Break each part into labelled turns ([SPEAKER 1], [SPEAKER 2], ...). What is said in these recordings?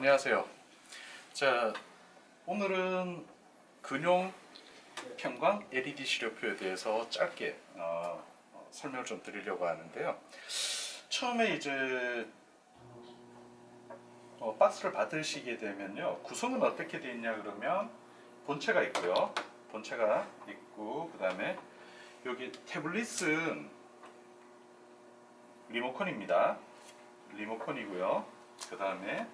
[SPEAKER 1] 안녕하세요. 자, 오늘은 근용 편광 LED 시력표에 대해서 짧게 설명을 좀 드리려고 하는데요. 처음에 이제 박스를 받으시게 되면요, 구성은 어떻게 되어 있냐 그러면 본체가 있고요. 본체가 있고, 그 다음에 여기 태블릿은 리모컨입니다. 리모컨이고요. 그 다음에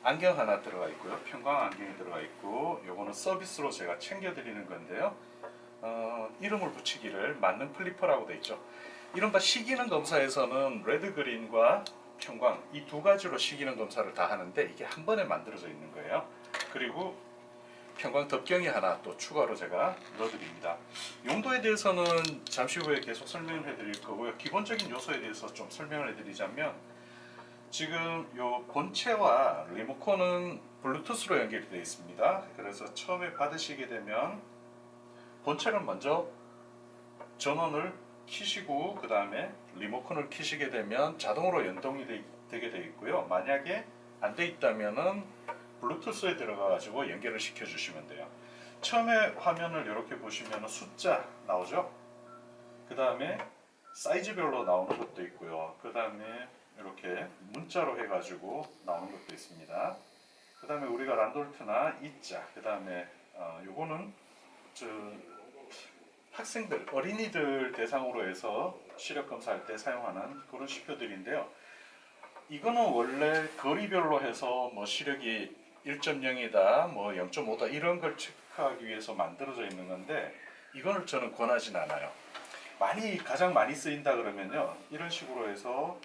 [SPEAKER 1] 안경 하나 들어가 있고요. 편광 안경이 들어가 있고, 요거는 서비스로 제가 챙겨드리는 건데요. 이름을 붙이기를 만능 플리퍼라고 되어 있죠. 이른바 시기능 검사에서는 레드 그린과 편광 이 두 가지로 시기능 검사를 다 하는데, 이게 한 번에 만들어져 있는 거예요. 그리고 편광 덮경이 하나 또 추가로 제가 넣어드립니다. 용도에 대해서는 잠시 후에 계속 설명을 해드릴 거고요. 기본적인 요소에 대해서 좀 설명을 해드리자면, 지금 요 본체와 리모컨은 블루투스로 연결이 되어 있습니다. 그래서 처음에 받으시게 되면 본체를 먼저 전원을 켜시고, 그 다음에 리모컨을 켜시게 되면 자동으로 연동이 되게 되어 있고요. 만약에 안 돼 있다면은 블루투스에 들어가 가지고 연결을 시켜 주시면 돼요. 처음에 화면을 이렇게 보시면 숫자 나오죠. 그 다음에 사이즈별로 나오는 것도 있고요. 그 다음에 이렇게 문자로 해가지고 나오는 것도 있습니다. 그 다음에 우리가 란돌트나 이자, 그 다음에 요거는 학생들, 어린이들 대상으로 해서 시력 검사할 때 사용하는 그런 시표들인데요. 이거는 원래 거리별로 해서 뭐 시력이 1.0이다, 뭐 0.5다 이런 걸 체크하기 위해서 만들어져 있는 건데, 이거는 저는 권하진 않아요. 가장 많이 쓰인다 그러면요, 이런 식으로 해서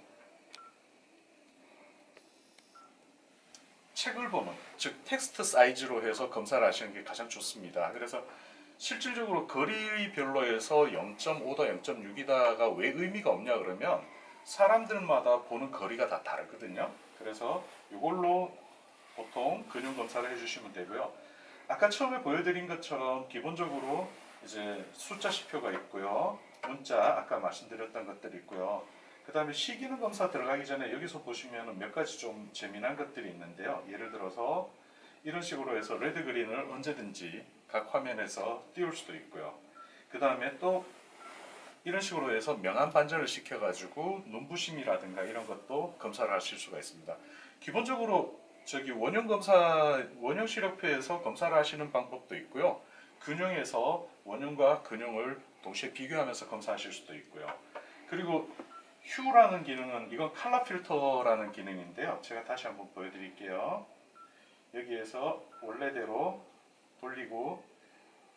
[SPEAKER 1] 책을 보는, 즉 텍스트 사이즈로 해서 검사를 하시는 게 가장 좋습니다. 그래서 실질적으로 거리별로 해서 0.5다 0.6이다가 왜 의미가 없냐 그러면, 사람들마다 보는 거리가 다 다르거든요. 그래서 이걸로 보통 근육 검사를 해주시면 되고요. 아까 처음에 보여드린 것처럼 기본적으로 이제 숫자 시표가 있고요. 문자 아까 말씀드렸던 것들이 있고요. 그 다음에 시기능 검사 들어가기 전에 여기서 보시면 몇 가지 좀 재미난 것들이 있는데요. 예를 들어서 이런 식으로 해서 레드 그린을 언제든지 각 화면에서 띄울 수도 있고요. 그 다음에 또 이런 식으로 해서 명암 반전을 시켜가지고 눈부심이라든가 이런 것도 검사를 하실 수가 있습니다. 기본적으로 원형 시력표에서 검사를 하시는 방법도 있고요. 근형에서 원형과 근형을 동시에 비교하면서 검사하실 수도 있고요. 그리고 휴라는 기능은, 이건 컬러 필터라는 기능인데요. 제가 다시 한번 보여드릴게요. 여기에서 원래대로 돌리고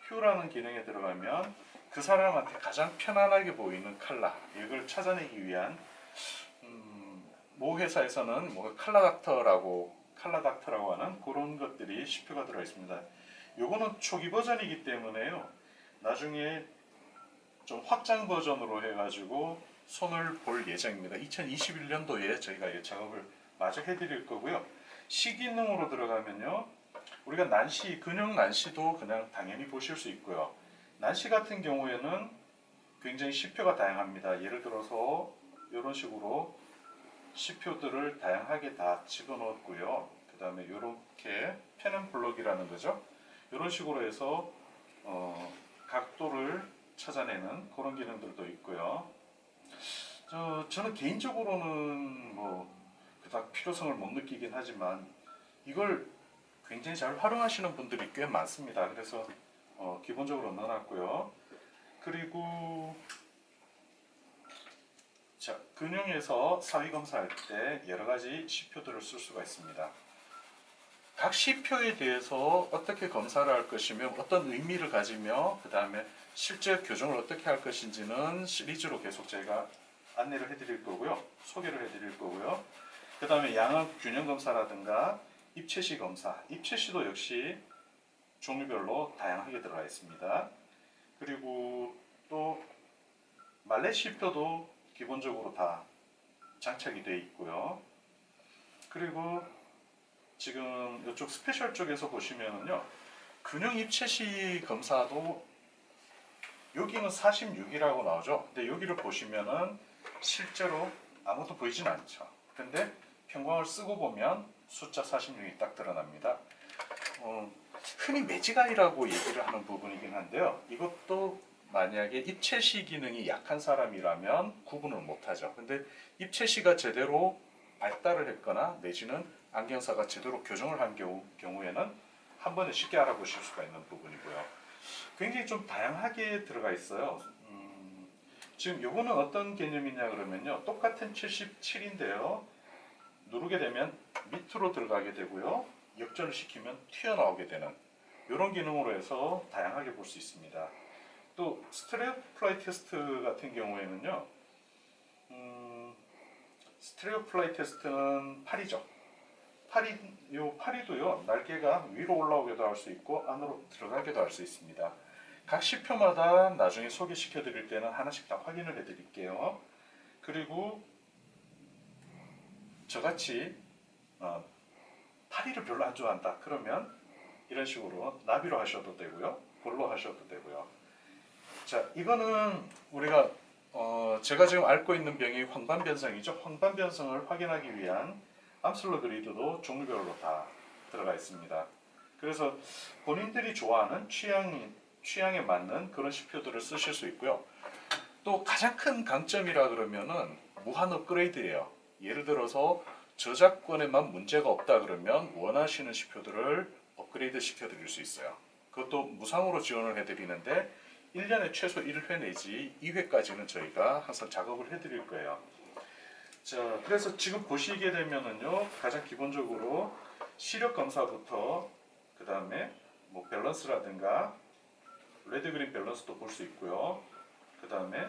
[SPEAKER 1] 휴라는 기능에 들어가면 그 사람한테 가장 편안하게 보이는 컬러, 이걸 찾아내기 위한 모 회사에서는 뭐 컬러 닥터라고 하는 그런 것들이 시표가 들어 있습니다. 요거는 초기 버전이기 때문에요. 나중에 좀 확장 버전으로 해가지고 손을 볼 예정입니다. 2021년도에 저희가 이 작업을 마저 해드릴 거고요. 시기능으로 들어가면요, 우리가 난시, 근형 난시도 그냥 당연히 보실 수 있고요. 난시 같은 경우에는 굉장히 시표가 다양합니다. 예를 들어서 이런 식으로 시표들을 다양하게 다 집어넣었고요. 그 다음에 이렇게 펜앤블럭이라는 거죠. 이런 식으로 해서 각도를 찾아내는 그런 기능들도 있고요. 저는 개인적으로는 뭐 그닥 필요성을 못 느끼긴 하지만 이걸 굉장히 잘 활용하시는 분들이 꽤 많습니다. 그래서 기본적으로 넣어놨고요. 그리고 자, 근형에서 사위 검사할 때 여러 가지 시표들을 쓸 수가 있습니다. 각 시표에 대해서 어떻게 검사를 할 것이며 어떤 의미를 가지며 그 다음에 실제 교정을 어떻게 할 것인지는 시리즈로 계속 제가 안내를 해드릴 거고요. 소개를 해드릴 거고요. 그 다음에 양압 균형 검사라든가 입체시 검사, 입체시도 역시 종류별로 다양하게 들어가 있습니다. 그리고 또 말레 시표도 기본적으로 다 장착이 되어 있고요. 그리고 지금 이쪽 스페셜 쪽에서 보시면은요, 근형 입체시 검사도 여기는 46이라고 나오죠. 근데 여기를 보시면은 실제로 아무도 보이진 않죠. 근데 편광을 쓰고 보면 숫자 46이 딱 드러납니다. 흔히 매지가이라고 얘기를 하는 부분이긴 한데요. 이것도 만약에 입체시 기능이 약한 사람이라면 구분을 못하죠. 근데 입체시가 제대로 발달을 했거나 내지는 안경사가 제대로 교정을 한 경우에는 한 번에 쉽게 알아보실 수가 있는 부분이고요. 굉장히 좀 다양하게 들어가 있어요. 지금 요거는 어떤 개념이냐 그러면요. 똑같은 77인데요. 누르게 되면 밑으로 들어가게 되고요. 역전을 시키면 튀어나오게 되는 이런 기능으로 해서 다양하게 볼 수 있습니다. 또 스테레오 플라이 테스트 같은 경우에는요. 스테레오 플라이 테스트는 팔이죠. 팔이도요. 날개가 위로 올라오기도 할 수 있고 안으로 들어가기도 할 수 있습니다. 각 시표마다 나중에 소개시켜 드릴 때는 하나씩 다 확인을 해 드릴게요. 그리고 저같이 파리를 별로 안 좋아한다 그러면 이런 식으로 나비로 하셔도 되고요, 볼로 하셔도 되고요. 자, 이거는 우리가 제가 지금 앓고 있는 병이 황반변성이죠. 황반변성을 확인하기 위한 암슬러 그리드도 종류별로 다 들어가 있습니다. 그래서 본인들이 좋아하는 취향에 맞는 그런 시표들을 쓰실 수 있고요. 또 가장 큰 강점이라 그러면은 무한 업그레이드예요. 예를 들어서 저작권에만 문제가 없다 그러면 원하시는 시표들을 업그레이드 시켜 드릴 수 있어요. 그것도 무상으로 지원을 해 드리는데 1년에 최소 1회 내지 2회까지는 저희가 항상 작업을 해 드릴 거예요. 자, 그래서 지금 보시게 되면은요, 가장 기본적으로 시력 검사부터 그 다음에 뭐 밸런스라든가 레드 그린 밸런스도 볼 수 있고요. 그 다음에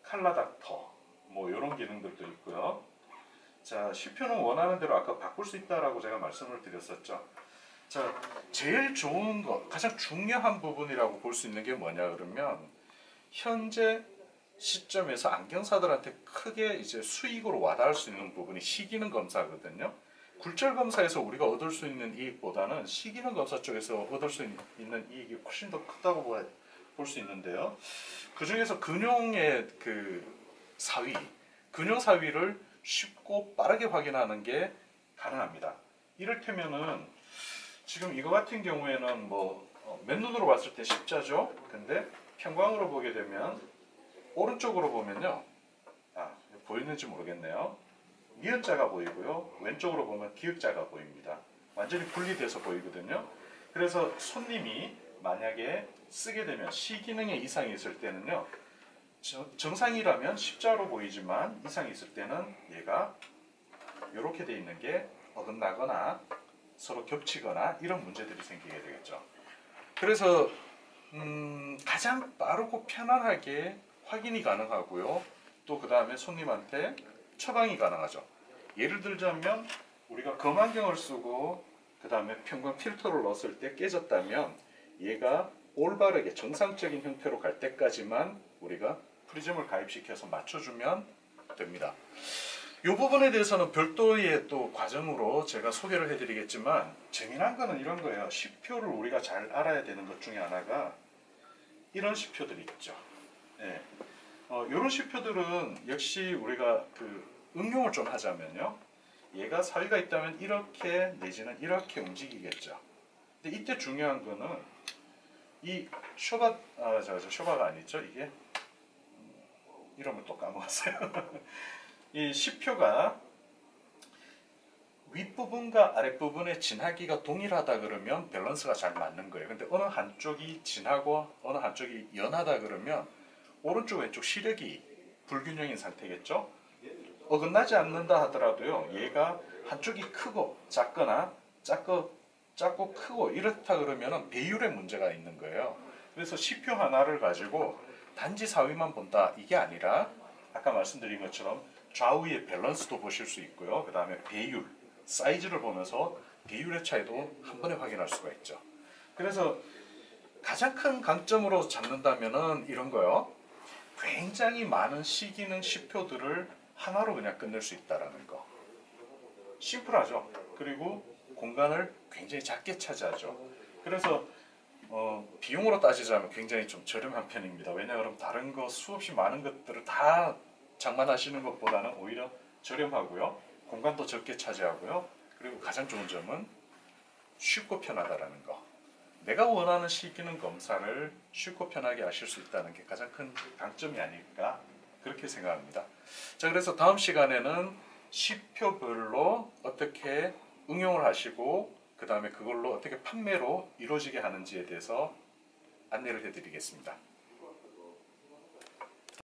[SPEAKER 1] 칼라 닥터 뭐 이런 기능들도 있고요. 자, 시표는 원하는 대로 아까 바꿀 수 있다라고 제가 말씀을 드렸었죠. 자, 제일 좋은 것, 가장 중요한 부분이라고 볼 수 있는 게 뭐냐 그러면 현재 시점에서 안경사들한테 크게 이제 수익으로 와닿을 수 있는 부분이 시기능 검사거든요. 굴절 검사에서 우리가 얻을 수 있는 이익보다는 시기능 검사 쪽에서 얻을 수 있는 이익이 훨씬 더 크다고 볼 수 있는데요. 그 중에서 근용의 근용 사위를 쉽고 빠르게 확인하는 게 가능합니다. 이를테면은 지금 이거 같은 경우에는 뭐 맨눈으로 봤을 때 십자죠. 근데 평광으로 보게 되면 오른쪽으로 보면요. 보이는지 모르겠네요. 니은자가 보이고요. 왼쪽으로 보면 기역자가 보입니다. 완전히 분리돼서 보이거든요. 그래서 손님이 만약에 쓰게 되면 시기능에 이상이 있을 때는요. 정상이라면 십자로 보이지만 이상이 있을 때는 얘가 이렇게 돼 있는 게 어긋나거나 서로 겹치거나 이런 문제들이 생기게 되겠죠. 그래서 가장 빠르고 편안하게 확인이 가능하고요. 또 그 다음에 손님한테 처방이 가능하죠. 예를 들자면 우리가 검안경을 쓰고 그 다음에 편광 필터를 넣었을 때 깨졌다면 얘가 올바르게 정상적인 형태로 갈 때까지만 우리가 프리즘을 가입시켜서 맞춰주면 됩니다. 이 부분에 대해서는 별도의 또 과정으로 제가 소개를 해드리겠지만 재미난 거는 이런 거예요. 시표를 우리가 잘 알아야 되는 것 중에 하나가 이런 시표들이 있죠. 네. 이런 시표들은 역시 우리가 응용을 좀 하자면요. 얘가 사위가 있다면 이렇게 내지는 이렇게 움직이겠죠. 근데 이때 중요한 거는 이 쇼바가 아니죠. 이게 이름을 또 까먹었어요. 이 시표가 윗부분과 아랫부분의 진하기가 동일하다 그러면 밸런스가 잘 맞는 거예요. 근데 어느 한쪽이 진하고 어느 한쪽이 연하다 그러면 오른쪽 왼쪽 시력이 불균형인 상태겠죠. 어긋나지 않는다 하더라도요. 얘가 한쪽이 크고 작거나 작고 크고 이렇다 그러면 배율에 문제가 있는 거예요. 그래서 시표 하나를 가지고 단지 사위만 본다 이게 아니라 아까 말씀드린 것처럼 좌우의 밸런스도 보실 수 있고요. 그 다음에 배율, 사이즈를 보면서 배율의 차이도 한 번에 확인할 수가 있죠. 그래서 가장 큰 강점으로 잡는다면은 이런 거요. 굉장히 많은 시기능 시표들을 하나로 그냥 끝낼 수 있다라는 거. 심플하죠. 그리고 공간을 굉장히 작게 차지하죠. 그래서 비용으로 따지자면 굉장히 좀 저렴한 편입니다. 왜냐하면 다른 거 수없이 많은 것들을 다 장만하시는 것보다는 오히려 저렴하고요. 공간도 적게 차지하고요. 그리고 그리고 가장 좋은 점은 쉽고 편하다라는 거. 내가 원하는 시기능 검사를 쉽고 편하게 하실 수 있다는 게 가장 큰 강점이 아닐까 그렇게 생각합니다. 자, 그래서 다음 시간에는 시표별로 어떻게 응용을 하시고 그 다음에 그걸로 어떻게 판매로 이루어지게 하는지에 대해서 안내를 해드리겠습니다.